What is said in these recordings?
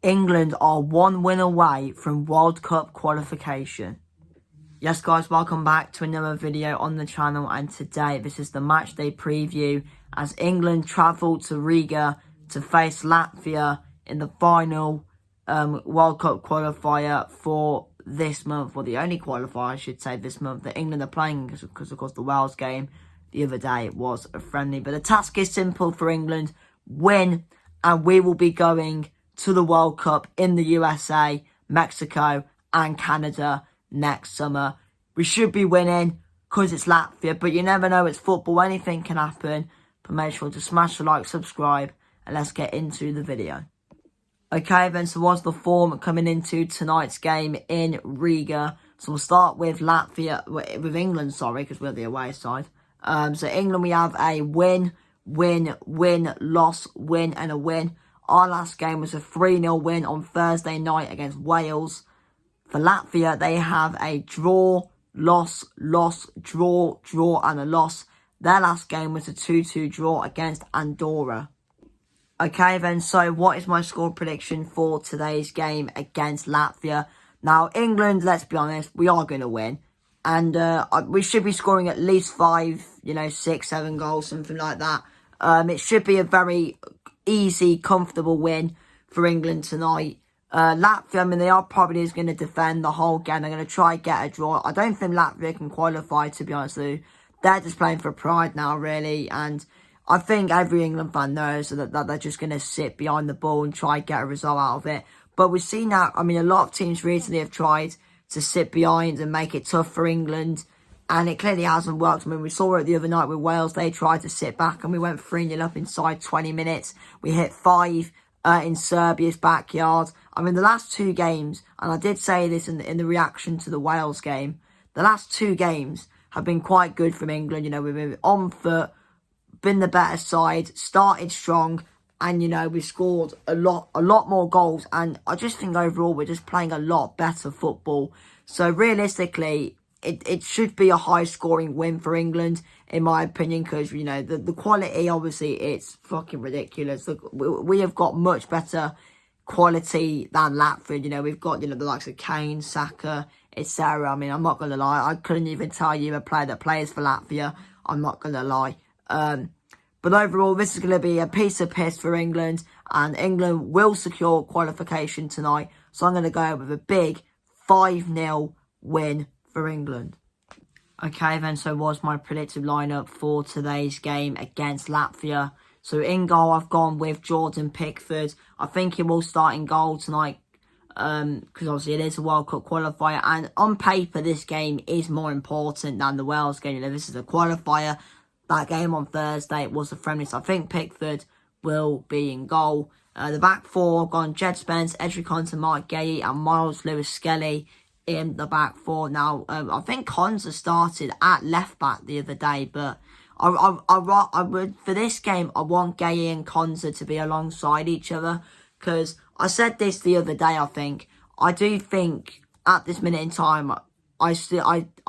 England are 1 win away from World Cup qualification. Yes guys, welcome back to another video on the channel, and today this is the matchday preview as England travel to Riga to face Latvia in the final World Cup qualifier for this month, or the only qualifier I should say this month that England are playing, because of course the Wales game the other day was a friendly. But the task is simple for England: win, and we will be going to the World Cup in the USA, Mexico and Canada next summer. We should be winning because it's Latvia, but you never know, it's football, anything can happen. But make sure to smash the like, subscribe, and let's get into the video. Okay then, so what's the form coming into tonight's game in Riga? So we'll start with with England, sorry, because we're the away side. So England, we have a win, loss, win and a win. Our last game was a 3-0 win on Thursday night against Wales. For Latvia, they have a draw, loss, draw, and a loss. Their last game was a 2-2 draw against Andorra. Okay then, so what is my score prediction for today's game against Latvia? Now, England, let's be honest, we are going to win. And we should be scoring at least 5, 6, 7 goals, something like that. It should be a very easy, comfortable win for England tonight. Latvia, I mean, they are probably just going to defend the whole game. They're going to try and get a draw. I don't think Latvia can qualify, to be honest with you. They're just playing for pride now, really. And I think every England fan knows that they're just going to sit behind the ball and try and get a result out of it. But we've seen that, I mean, a lot of teams recently have tried to sit behind and make it tough for England. And it clearly hasn't worked. I mean, we saw it the other night with Wales. They tried to sit back and we went 3-0 up inside 20 minutes. We hit 5 in Serbia's backyard. I mean, the last 2 games, and I did say this in the reaction to the Wales game, the last 2 games have been quite good from England. We've been on foot, been the better side, started strong, and, we scored a lot more goals. And I just think overall we're just playing a lot better football. So realistically, it should be a high-scoring win for England, in my opinion, because, the quality, obviously, it's fucking ridiculous. Look, we have got much better quality than Latvia. We've got, the likes of Kane, Saka, etc. I mean, I'm not going to lie. I couldn't even tell you a player that plays for Latvia. I'm not going to lie. But overall, this is going to be a piece of piss for England, and England will secure qualification tonight. So I'm going to go with a big 5-0 win for England. Okay then, so what's my predicted lineup for today's game against Latvia? So in goal, I've gone with Jordan Pickford. I think he will start in goal tonight, because obviously it is a World Cup qualifier, and on paper this game is more important than the Wales game. This is a qualifier. That game on Thursday, it was a friendly, so I think Pickford will be in goal. The back 4, I've gone Jed Spence, Edric Konsa, Mark Gay and Miles Lewis-Skelly in the back 4. Now, I think Konsa started at left back the other day, but I would, for this game, I want Gay and Konsa to be alongside each other, because I said this the other day. I do think at this minute in time, I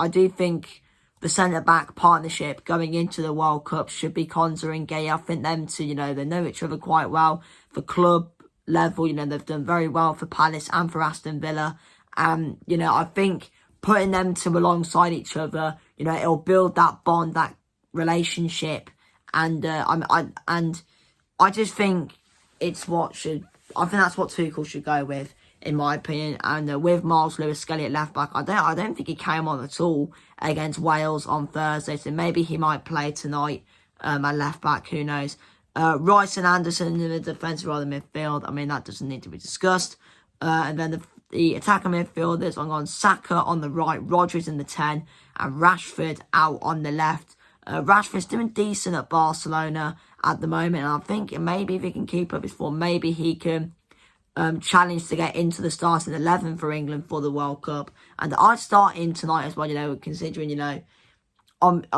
do think the centre-back partnership going into the World Cup should be Konsa and Gay. I think them two, they know each other quite well. For club level, they've done very well for Palace and for Aston Villa. I think putting them two alongside each other, it'll build that bond, that relationship. And I just think that's what Tuchel should go with, in my opinion. And with Miles Lewis-Skelly at left back, I don't think he came on at all against Wales on Thursday, so maybe he might play tonight at left back, who knows. Rice and Anderson in the defensive role in midfield, I mean, that doesn't need to be discussed. And then the attacking midfielders, I'm on Saka on the right, Rodgers in the 10, and Rashford out on the left. Rashford's doing decent at Barcelona at the moment, and I think maybe if he can keep up his form, maybe he can challenge to get into the starting 11 for England for the World Cup. And I'd start him tonight as well, considering, I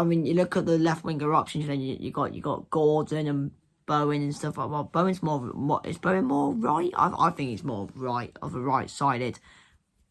mean, you look at the left winger options, you got Gordon and Bowen and stuff like that. Well, Bowen's is Bowen more right? I think he's more right, of a right-sided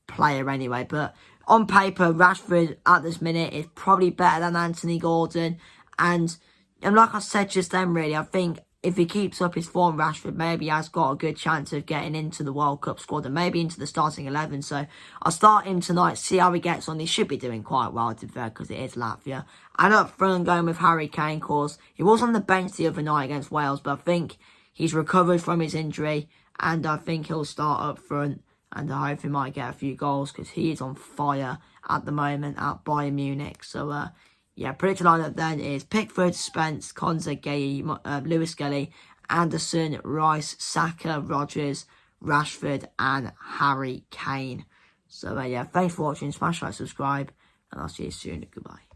player anyway. But on paper, Rashford at this minute is probably better than Anthony Gordon. And like I said just then, really, I think if he keeps up his form, Rashford maybe has got a good chance of getting into the World Cup squad and maybe into the starting 11. So I'll start him tonight, see how he gets on. He should be doing quite well, to be fair, because it is Latvia. And up front, I'm going with Harry Kane, course. He was on the bench the other night against Wales, but I think he's recovered from his injury, and I think he'll start up front. And I hope he might get a few goals, because he is on fire at the moment at Bayern Munich. So, yeah, predicted lineup then is Pickford, Spence, Konza, Gay, Lewis Skelly, Anderson, Rice, Saka, Rodgers, Rashford, and Harry Kane. So, yeah, thanks for watching. Smash like, subscribe, and I'll see you soon. Goodbye.